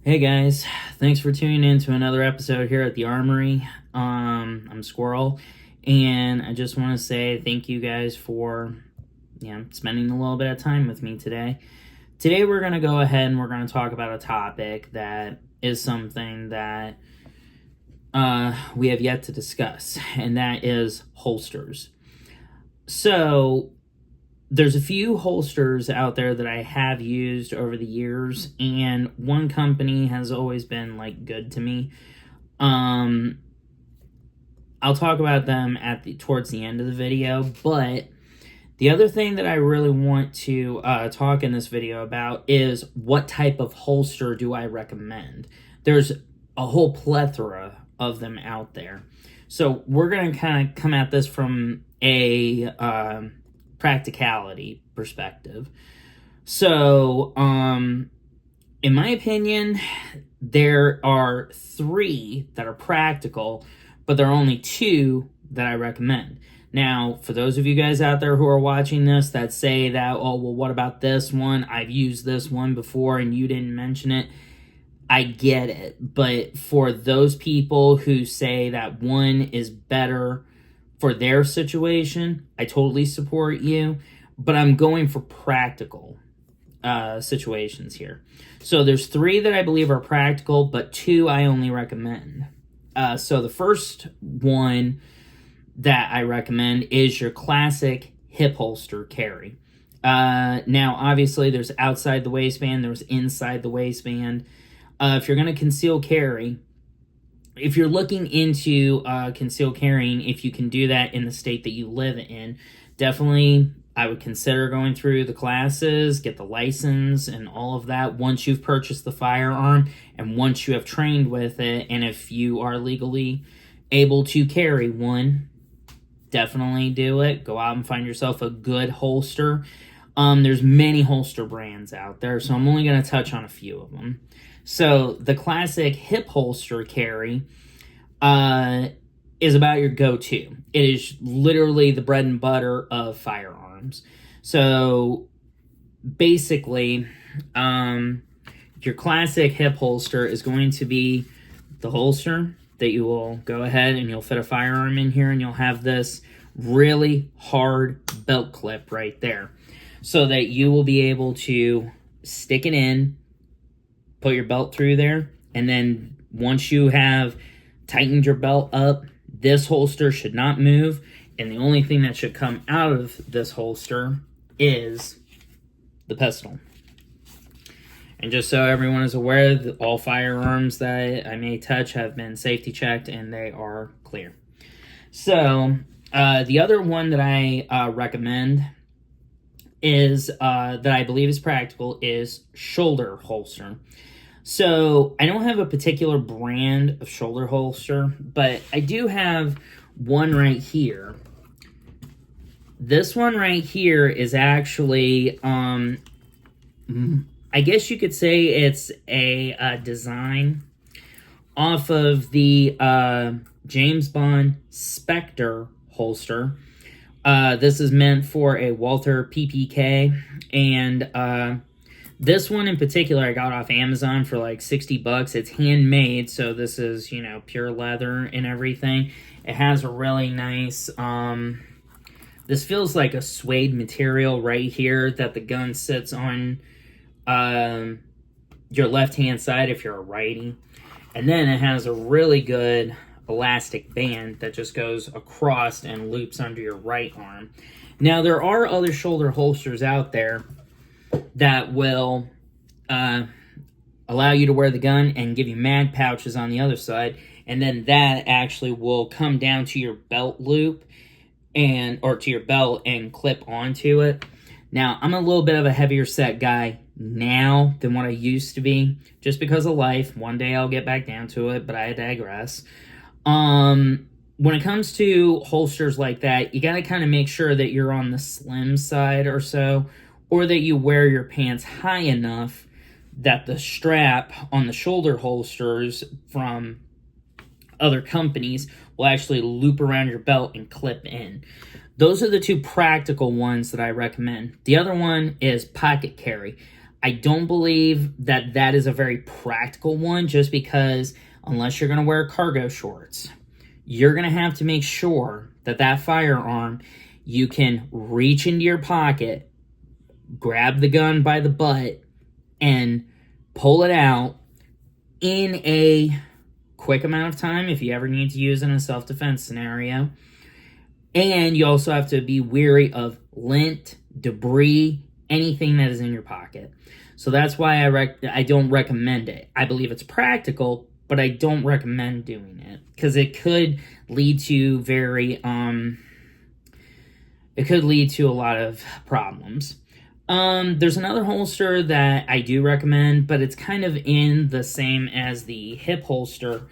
Hey guys, thanks for tuning in to another episode here at the Armory. I'm Squirrel, and I just want to say thank you guys for spending a little bit of time with me today. Today we're going to go ahead and we're going to talk about a topic that is something that we have yet to discuss, and that is holsters. So there's a few holsters out there that I have used over the years, and one company has always been good to me. I'll talk about them towards the end of the video, but the other thing that I really want to talk in this video about is what type of holster do I recommend. There's a whole plethora of them out there. So we're going to kind of come at this from a practicality perspective. So, in my opinion, there are 3 that are practical, but there are only 2 that I recommend. Now, for those of you guys out there who are watching this that say that, oh, well, what about this one? I've used this one before and you didn't mention it. I get it. But for those people who say that one is better for their situation, I totally support you, but I'm going for practical situations here. So there's 3 that I believe are practical, but 2 I only recommend. So the first one that I recommend is your classic hip holster carry. Now, obviously, there's outside the waistband, there's inside the waistband. If you're going to conceal carry, if you're looking into concealed carrying, if you can do that in the state that you live in, definitely I would consider going through the classes, get the license and all of that once you've purchased the firearm and once you have trained with it. And if you are legally able to carry one, definitely do it. Go out and find yourself a good holster. There's many holster brands out there, so I'm only going to touch on a few of them. So the classic hip holster carry is about your go-to. It is literally the bread and butter of firearms. So basically, your classic hip holster is going to be the holster that you will go ahead and you'll fit a firearm in here, and you'll have this really hard belt clip right there so that you will be able to stick it in, put your belt through there, and then once you have tightened your belt up, this holster should not move, and the only thing that should come out of this holster is the pistol. And just so everyone is aware, that all firearms that I may touch have been safety checked and they are clear. So the other one that I recommend is that I believe is practical is shoulder holster. So I don't have a particular brand of shoulder holster, but I do have one right here. This one right here is actually, I guess you could say it's a design off of the James Bond Spectre holster. This is meant for a Walther PPK, and this one in particular I got off Amazon for like $60. It's handmade, so this is, pure leather and everything. It has a really nice, this feels like a suede material right here that the gun sits on your left-hand side if you're a righty. And then it has a really good elastic band that just goes across and loops under your right arm. Now, there are other shoulder holsters out there that will allow you to wear the gun and give you mag pouches on the other side, and then that actually will come down to your belt loop or to your belt and clip onto it. Now, I'm a little bit of a heavier set guy now than what I used to be, just because of life. One day I'll get back down to it, but I digress. When it comes to holsters like that, you got to kind of make sure that you're on the slim side or so, or that you wear your pants high enough that the strap on the shoulder holsters from other companies will actually loop around your belt and clip in. Those are the 2 practical ones that I recommend. The other one is pocket carry. I don't believe that that is a very practical one, just because unless you're going to wear cargo shorts, you're going to have to make sure that that firearm, you can reach into your pocket, grab the gun by the butt, and pull it out in a quick amount of time if you ever need to use it in a self-defense scenario. And you also have to be wary of lint, debris, anything that is in your pocket. So that's why I don't recommend it. I believe it's practical, but I don't recommend doing it because it could lead to it could lead to a lot of problems. There's another holster that I do recommend, but it's kind of in the same as the hip holster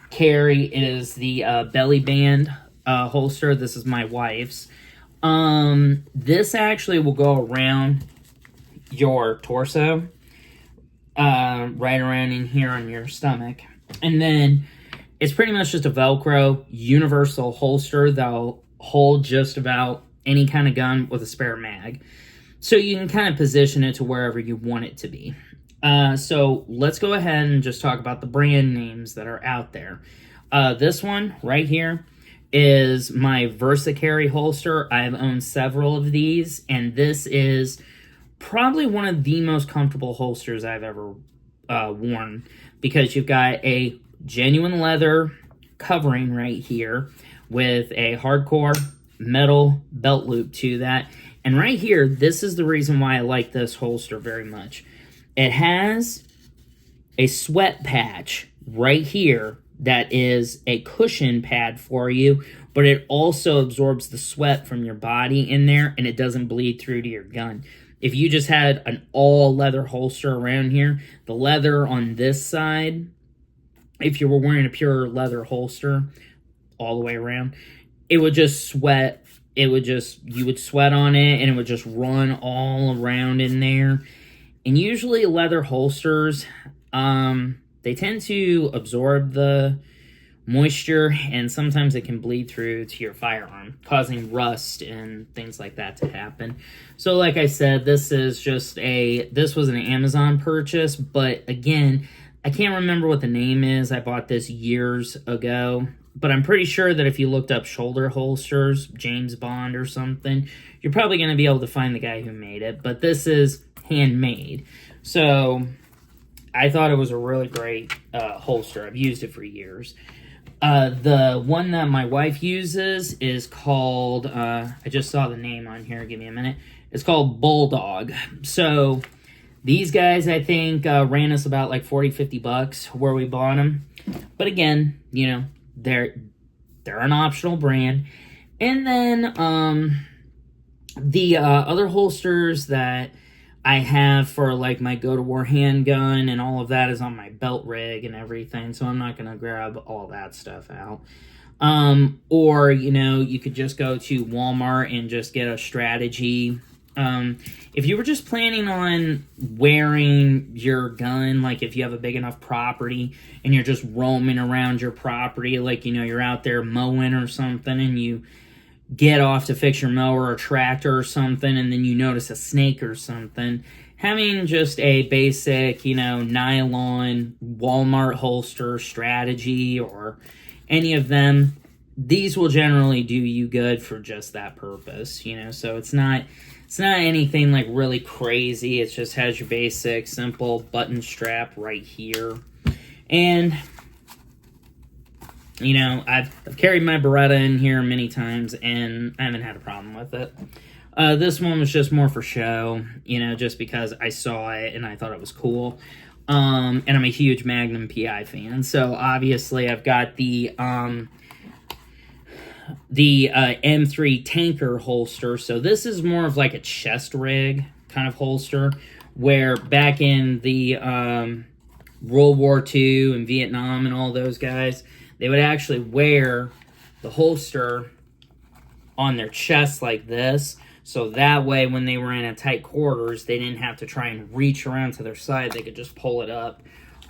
carry. It is the belly band holster. This is my wife's. This actually will go around your torso, right around in here on your stomach. And then it's pretty much just a Velcro universal holster that'll hold just about any kind of gun with a spare mag. So you can kind of position it to wherever you want it to be. So let's go ahead and just talk about the brand names that are out there. This one right here is my VersaCarry holster. I've owned several of these, and this is probably one of the most comfortable holsters I've ever worn, because you've got a genuine leather covering right here with a hardcore metal belt loop to that. And right here, this is the reason why I like this holster very much. It has a sweat patch right here that is a cushion pad for you, but it also absorbs the sweat from your body in there, and it doesn't bleed through to your gun. If you just had an all leather holster around here, the leather on this side, if you were wearing a pure leather holster all the way around, it would just sweat. You would sweat on it, and it would just run all around in there. And usually leather holsters, they tend to absorb the moisture, and sometimes it can bleed through to your firearm, causing rust and things like that to happen. So like I said, this was an Amazon purchase, but again, I can't remember what the name is. I bought this years ago, but I'm pretty sure that if you looked up shoulder holsters, James Bond or something, you're probably going to be able to find the guy who made it, but this is handmade. So I thought it was a really great holster. I've used it for years. The one that my wife uses is called, I just saw the name on here, give me a minute. It's called Bulldog. So these guys, I think, ran us about like $40-50 where we bought them. But again, you know, they're an optional brand. And then the other holsters that I have for like my go-to-war handgun and all of that is on my belt rig and everything, so I'm not going to grab all that stuff out. Or, you know, you could just go to Walmart and just get a strategy. If you were just planning on wearing your gun, like if you have a big enough property and you're just roaming around your property, like, you know, you're out there mowing or something and you get off to fix your mower or tractor or something, and then you notice a snake or something, having just a basic, you know, nylon Walmart holster strategy or any of them, these will generally do you good for just that purpose, you know. So it's not anything like really crazy. It just has your basic simple button strap right here. And you know, I've carried my Beretta in here many times, and I haven't had a problem with it. This one was just more for show, you know, just because I saw it and I thought it was cool. And I'm a huge Magnum PI fan, so obviously I've got the M3 tanker holster. So this is more of like a chest rig kind of holster, where back in the World War II and Vietnam and all those guys, they would actually wear the holster on their chest like this, so that way when they were in a tight quarters, they didn't have to try and reach around to their side. They could just pull it up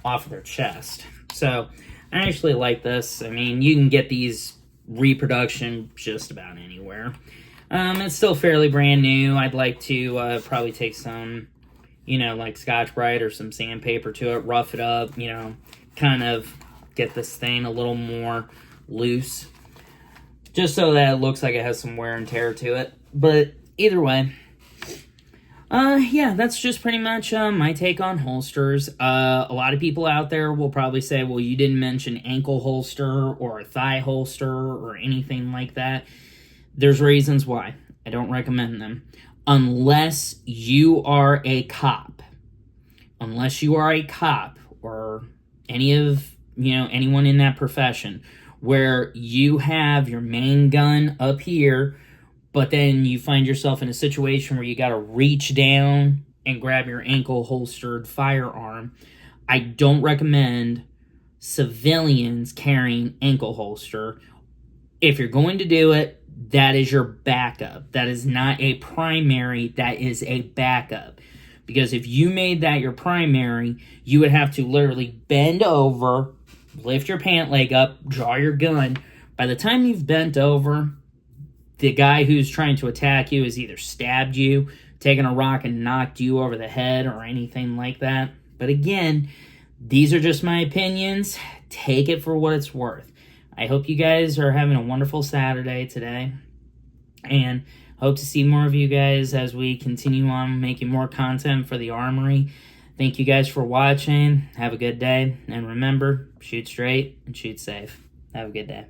off of their chest. So I actually like this. I mean, you can get these reproduction just about anywhere. It's still fairly brand new. I'd like to probably take some like Scotch-Brite or some sandpaper to it, rough it up, kind of get this thing a little more loose, just so that it looks like it has some wear and tear to it. But either way, yeah, that's just pretty much my take on holsters. A lot of people out there will probably say, well, you didn't mention ankle holster or a thigh holster or anything like that. There's reasons why. I don't recommend them. Unless you are a cop. Unless you are a cop or anyone in that profession where you have your main gun up here, but then you find yourself in a situation where you got to reach down and grab your ankle holstered firearm. I don't recommend civilians carrying ankle holster. If you're going to do it, that is your backup. That is not a primary, that is a backup. Because if you made that your primary, you would have to literally bend over, lift your pant leg up, draw your gun. By the time you've bent over, the guy who's trying to attack you has either stabbed you, taken a rock and knocked you over the head, or anything like that. But again, these are just my opinions. Take it for what it's worth. I hope you guys are having a wonderful Saturday today. And hope to see more of you guys as we continue on making more content for the Armory. Thank you guys for watching. Have a good day. And remember, shoot straight and shoot safe. Have a good day.